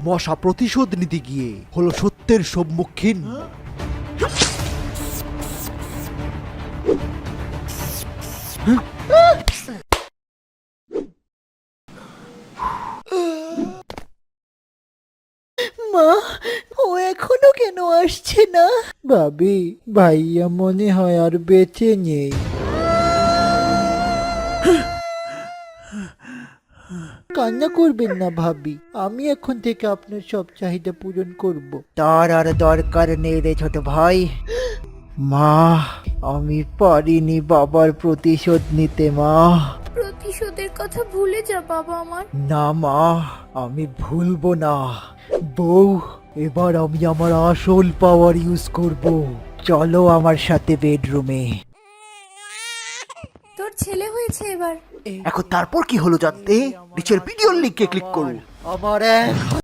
মশা প্রতিশোধ নিতে গিয়ে হলো সত্যের সম্মুখীন। মা, ও এখনো কেন আসছে না? ভাবি, ভাইয়া মনে হয় আর বেঁচে নেই। কান্না করবেন না ভাবি, আমি এখন থেকে আপনার সব চাহিদা পূরণ করব। তার আর দরকার নেই রে ছোট ভাই। মা, আমি পারিনি বাবার প্রতিশোধ নিতে মা। প্রতিশোধের কথা ভুলে যা বাবা আমার। না মা, আমি ভুলবো না। বউ, এবার আমি আমার আসল পাওয়ার ইউজ করব। চলো আমার সাথে বেডরুমে। তোর ছেলে হয়েছে এবার। এখন তারপর কি হলো জানতে নিচের ভিডিওর লিংকে ক্লিক করুন। আমার এক